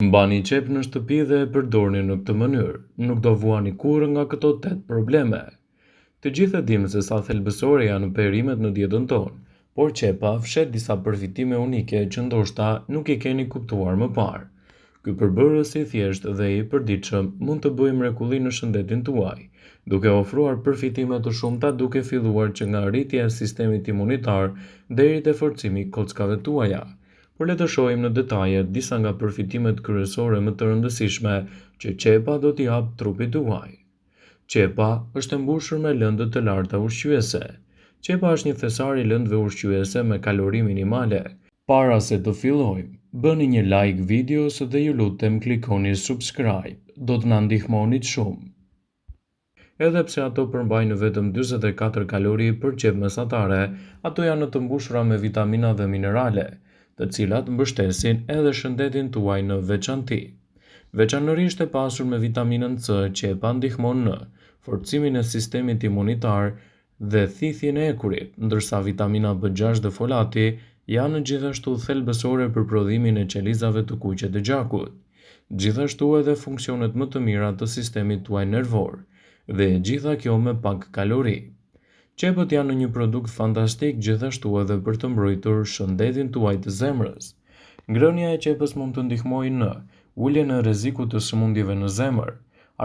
Mbani qep në shtëpi dhe e përdorni në këtë mënyrë, nuk do vuani kurrë nga këto 8 probleme. Të gjithë e dimë se sa thelbësore janë perimet në dietën tonë, por qepa fshet disa përfitime unike që ndoshta nuk i keni kuptuar më parë. Ky përbërës i thjeshtë dhe i përditshëm mund të bëjë mrekulli në shëndetin tuaj, duke ofruar përfitime të shumta duke filluar që nga rritja e sistemit imunitar deri te forcimi i kockave tuaja. Por le të shohim në detaje disa nga përfitimet kryesore më të rëndësishme që qepa do t'i jap trupit tuaj. Qepa është e mbushur me lëndë të larta ushqyese. Qepa është një thesar i lëndëve ushqyese me kalori minimale. Para se të fillojmë, bëni një like videos dhe ju lutem klikoni subscribe, do të na ndihmonit shumë. Edhe pse ato përmbajnë vetëm 44 kalori për qep mesatare, ato janë të mbushura me vitamina dhe minerale, të cilat mbështesin edhe shëndetin tuaj në veçanti. Veçanërisht e pasur me vitaminën C, qepa ndihmon në forcimin e sistemit imunitar dhe thithjen e ekurit, ndërsa vitamina B6 dhe folati janë gjithashtu thelbësore për prodhimin e qelizave të kuqe të gjakut. Gjithashtu edhe funksionet më të mira të sistemit tuaj nervor, dhe gjitha kjo me pak kalori. Qepët janë një produkt fantastik gjithashtu edhe për të mbrojtur shëndetin tuaj të zemrës. Ngrënia e qepës mund të ndihmojë në uljen e rrezikut të sëmundjeve në zemër.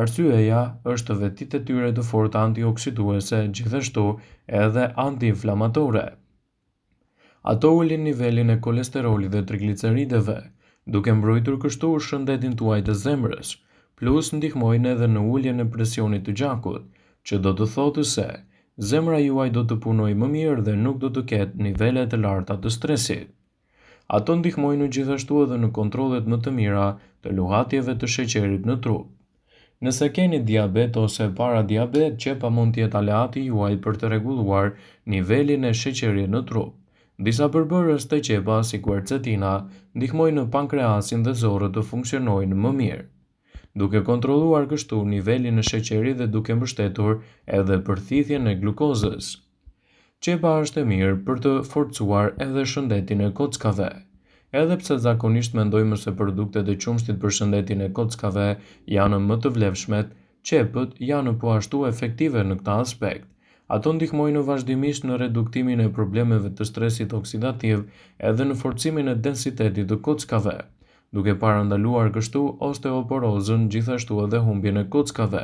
Arsyeja është vetitë e tyre të forta antioksiduese, gjithashtu edhe antiinflamatore. Ato ulin nivelin e kolesterolit dhe triglicerideve, duke mbrojtur kështu shëndetin tuaj të zemrës, plus ndihmojnë edhe në uljen e presionit të gjakut, që do të thotë se zemra juaj do të punojë më mirë dhe nuk do të ketë nivele të larta të stresit. Ato ndihmojnë gjithashtu edhe në kontrollet më të mira të luhatjeve të sheqerit në trup. Nëse keni diabet ose paradiabet, qepa mund të jetë aleati juaj për të rregulluar nivelin e sheqerit në trup. Disa përbërës të qepa, si quercetina, ndihmojnë në pankreasin dhe zorët të funksionojnë më mirë, duke kontrolluar kështu nivelin e sheqerit dhe duke mbështetur edhe përthithjen e glukozës. Qepa është e mirë për të forcuar edhe shëndetin e kockave. Edhe pse zakonisht mendojmë se produktet e qumshtit për shëndetin e kockave janë më të vlefshmet, qepët janë po ashtu efektive në këtë aspekt. Ato ndihmojnë vazhdimisht në reduktimin e problemeve të stresit oksidativ edhe në forcimin e densitetit të kockave, duke parandaluar kështu osteoporozën, gjithashtu edhe humbjen e kockave.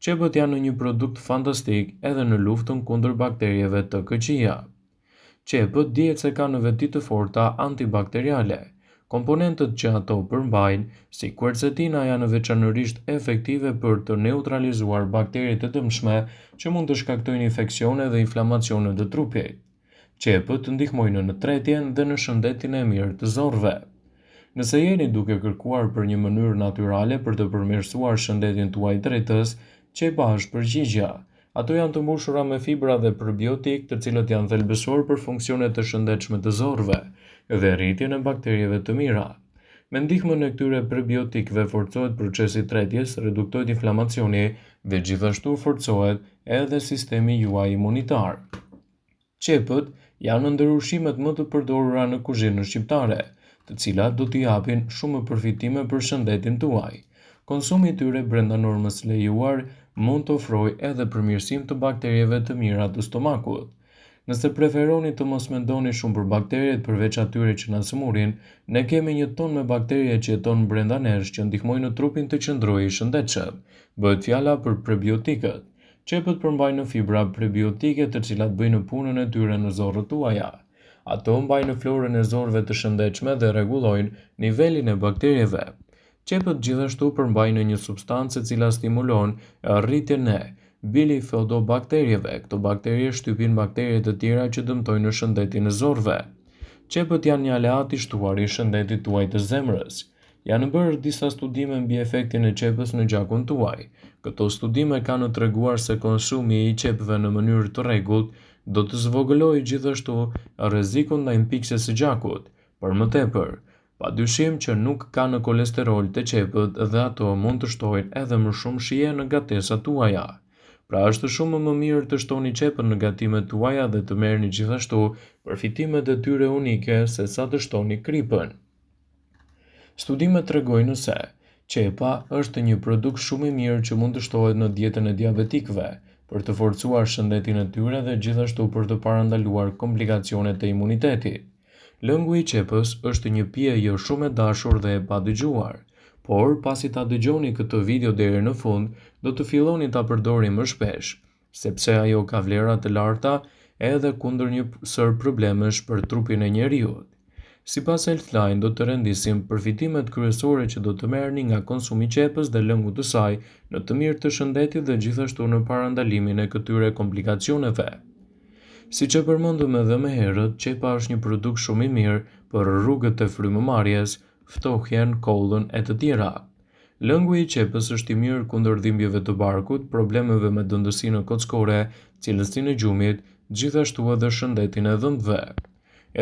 Qepët janë një produkt fantastik edhe në luftën kundër bakterieve të këqija. Qepët dihet se kanë veti të forta antibakteriale. Komponentët që ato përmbajnë, si quercetina, janë veçanërisht efektive për të neutralizuar bakteriet e dëmshme që mund të shkaktojnë infeksione dhe inflamacione të trupit. Qepët ndihmojnë në tretjen dhe në shëndetin e mirë të zorëve. Nëse jeni duke kërkuar për një mënyrë natyrale për të përmirësuar shëndetin tuaj tretës, qepa është përgjigjja. Ato janë të mbushura me fibra dhe probiotik, të cilët janë thelbësor për funksionet të shëndetshme të zorëve dhe rritjen e bakterieve të mira. Me ndihmën e këtyre probiotikëve forcohet procesi i tretjes, reduktohet inflamacioni dhe gjithashtu forcohet edhe sistemi juaj imunitar. Qepët janë ndër ushqimet më të përdorura në kuzhinën shqiptare, të cilat do t'i japin shumë përfitime për shëndetin tuaj. Konsumi i tyre brenda normës lejuar mund të ofrojë edhe përmirësim të bakterieve të mira të stomakut. Nëse preferoni të mos mendoni shumë për bakteriet përveç atyre që na sëmurin, ne kemi një ton me bakterie që jeton brenda nesh që ndihmojnë trupin të qëndrojë i shëndetshëm. Bëhet fjala për prebiotikët. Qepët përmbajnë fibra prebiotike të cilat bëjnë punën e tyre në zorët tuaja. Ato mbajnë florën e zorëve të shëndetshme dhe rregullojnë nivelin e bakterieve. Qepët gjithashtu përmbajnë një substancë e cila stimulon rritjen e bilifidobakterieve. Këto bakteri shtypin bakterie të tjera që dëmtojnë shëndetin e zorëve. Qepët janë një aleat i shtuar i shëndetit tuaj të zemrës. Janë bërë disa studime mbi efektin e qepës në gjakun tuaj. Këto studime kanë treguar se konsumi i qepëve në mënyrë të rregullt do të zvogëlojë gjithashtu rrezikun ndaj mpikses së gjakut. Për më tepër, padyshim që nuk kanë kolesterol të qepët dhe ato mund të shtojnë edhe më shumë shije në gatesat tuaja. Pra është shumë më mirë të shtoni qepën në gatimet tuaja dhe të merrni gjithashtu përfitimet e tyre unike se sa të shtoni kripën. Studimet tregojnë se qepa është një produkt shumë i mirë që mund të shtohet në dietën e diabetikëve për të forcuar shëndetin e tyre dhe gjithashtu për të parandaluar komplikacionet e imunitetit. Lëngu i qepës është një pije jo shumë e dashur dhe e padëgjuar, por pasi ta dëgjoni këtë video deri në fund, do të filloni ta përdorni më shpesh, sepse ajo ka vlera të larta edhe kundër një sër problemesh për trupin e njeriut. Sipas Healthline, do të rendisim përfitimet kryesore që do të merrni nga konsumi i qepës dhe lëngut të saj në të mirë të shëndetit dhe gjithashtu në parandalimin e këtyre komplikacioneve. Siç e përmendëm edhe më herët, qepa është një produkt shumë i mirë për rrugët e frymëmarrjes, ftohjen, kollën e të tjera. Lëngu i qepës është i mirë kundër dhimbjeve të barkut, problemeve me dëndësinë kockore, cilësinë e gjumit, gjithashtu edhe shëndetin e dhëmbëve.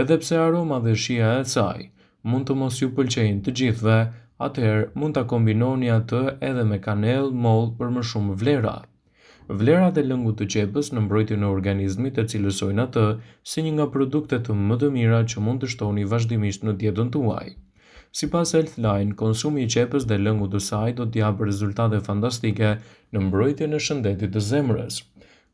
Edhe pse aroma dhe shija e saj mund të mos ju pëlqejnë të gjithëve, atëherë mund ta kombinoni atë edhe me kanellë, mollë për më shumë vlera. Vlerat e lëngut të qepës në mbrojtjen e organizmit e cilësojnë atë si një nga produktet më të mira që mund të shtoni vazhdimisht në dietën tuaj. Sipas Healthline, konsumi i qepës dhe lëngut të saj do të japë rezultate fantastike në mbrojtjen e shëndetit të zemrës.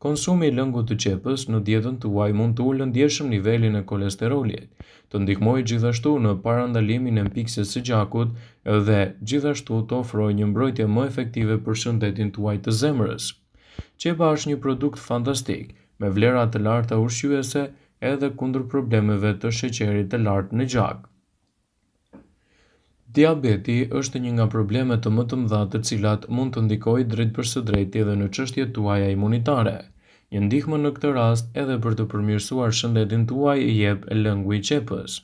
Konsumi i lëngut të qepës në dietën tuaj mund të ulë ndjeshëm nivelin e kolesterolit, të ndihmojë gjithashtu në parandalimin e mpiksjes së gjakut dhe gjithashtu të ofrojë një mbrojtje më efektive për shëndetin tuaj të zemrës. Qepa është një produkt fantastik, me vlera të larta ushqyese edhe kundër problemeve të sheqerit të lartë në gjak. Diabeti është një nga problemet më të mëdha të cilat mund të ndikojë drejt për së drejti edhe në çështjet tuaja imunitare. Një ndihmë në këtë rast edhe për të përmirësuar shëndetin tuaj i jep lëngu i qepës.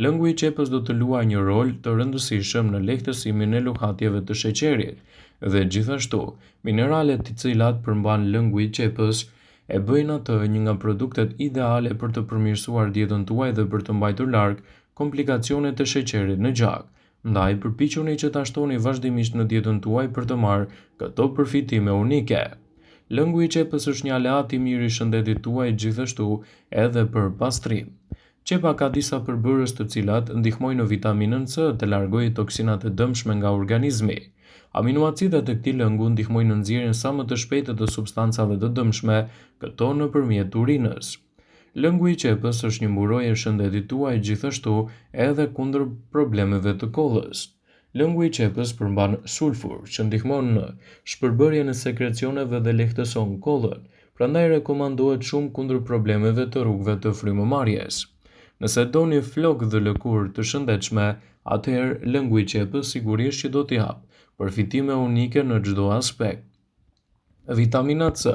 Lëngu i qepës do të luajë një rol të rëndësishëm në lehtësimin e luhatjeve të sheqerit dhe gjithashtu mineralet të cilat përmban lëngu i qepës e bëjnë atë një nga produktet ideale për të përmirësuar dietën tuaj dhe për të mbajtur larg komplikacionet e sheqerit në gjak. Ndaj përpiquni që ta shtoni vazhdimisht në dietën tuaj për të marrë këto përfitime unike. Lëngu i qepës është një aleat i mirë i shëndetit tuaj gjithashtu edhe për pastrim. Qepa ka disa përbërës të cilat ndihmojnë në vitaminën C të largojë toksinat e dëmshme nga organizmi. Aminoacidet e këtij lëngu ndihmojnë në nxjerrjen sa më të shpejtë të substancave të dëmshme, këto nëpërmjet urinës. Lëngu i qepës është një mburojë e shëndetit tuaj gjithashtu edhe kundër problemeve të kollës. Lëngu i qepës përmban sulfur, që ndihmon në shpërbërjen e sekrecioneve dhe lehtëson kollën, prandaj rekomandohet shumë kundër problemeve të rrugëve të frymëmarrjes. Nëse doni flokë dhe lëkurë të shëndetshme, atëherë lëngu i qepës sigurisht që do t'i japë përfitime unike në çdo aspekt. Vitamina C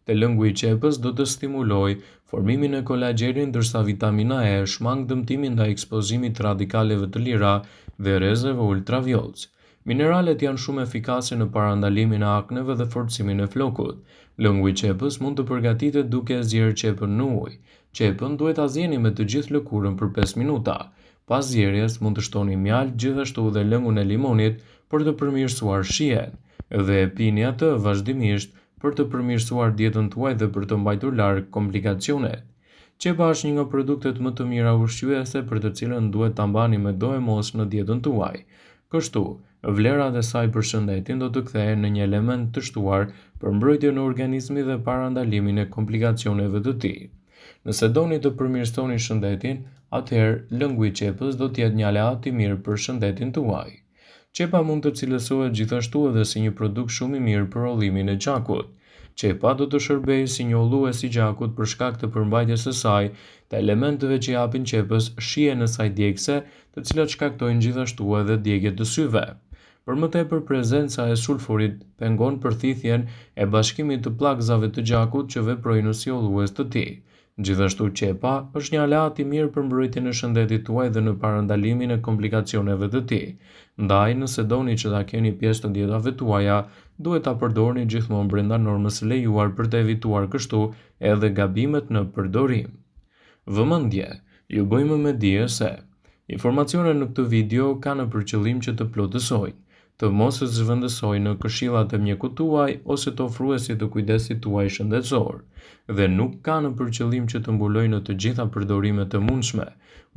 te lëngu i qepës do të stimulojë formimin e kolagjenit, ndërsa vitamina E shmang dëmtimin ndaj ekspozimit të radikaleve të lira dhe rrezeve ultravjollës. Mineralet janë shumë efikase në parandalimin e akneve dhe forcimin e flokut. Lëngu i qepës mund të përgatitet duke e zgjerrë qepën në ujë. Qepën duhet ta zjeni me të gjithë lëkurën për 5 minuta. Pas zgjerrjes mund të shtoni mjaltë gjithashtu dhe lëngun e limonit për të përmirësuar shijen dhe e pini atë vazhdimisht për të përmirësuar dietën tuaj dhe për të mbajtur larg komplikacionet. Qepa është një nga produktet më të mira ushqyese për të cilën duhet ta mbani me do e mos në dietën tuaj. Kështu, vlerat e saj për shëndetin do të kthehen në një element të shtuar për mbrojtjen e organizmit dhe parandalimin e komplikacioneve të tij. Nëse doni të përmirësoni shëndetin, atëherë lëngu i qepës do të jetë një aleat i mirë për shëndetin tuaj. Qepa mund të cilësohet gjithashtu edhe si një produkt shumë i mirë për hollimin e gjakut. Qepa do të shërbejë si një hollues i gjakut për shkak të përmbajtjes së saj të elementeve që japin qepës shijen e saj djegëse, të cilat shkaktojnë gjithashtu edhe djegje të syve. Për më tepër, prezenca e sulfurit pengon përthithjen e bashkimit të pllakëzave të gjakut që veprojnë si hollues të tij. Gjithashtu qepa është një aleat i mirë për mbrojtjen e shëndetit tuaj dhe në parandalimin e komplikacioneve të tij. Ndaj, nëse doni që ta keni pjesë të dietave tuaja, duhet ta përdorni gjithmonë brenda normës së lejuar për të evituar kështu edhe gabimet në përdorim. Vëmendje, ju bëjmë me dije se informacionet në këtë video kanë për qëllim që të plotësojnë, të mos e zhvendësojnë në këshillat e mjekut tuaj ose të ofruesit të kujdesit tuaj shëndetësor, dhe nuk kanë për qëllim që të mbulojnë në të gjitha përdorimet e mundshme,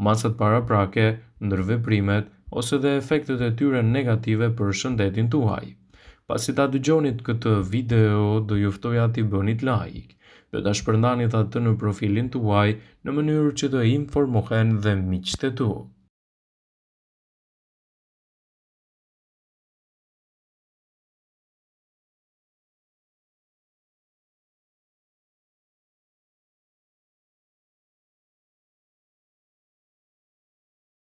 masat paraprake, ndërveprimet, ose dhe efektet e tyre negative për shëndetin tuaj. Pasi ta dëgjonit këtë video, do ju ftoja t'i bënit like dhe ta shpërndanit atë në profilin tuaj në mënyrë që të informohen dhe miqtë e tu.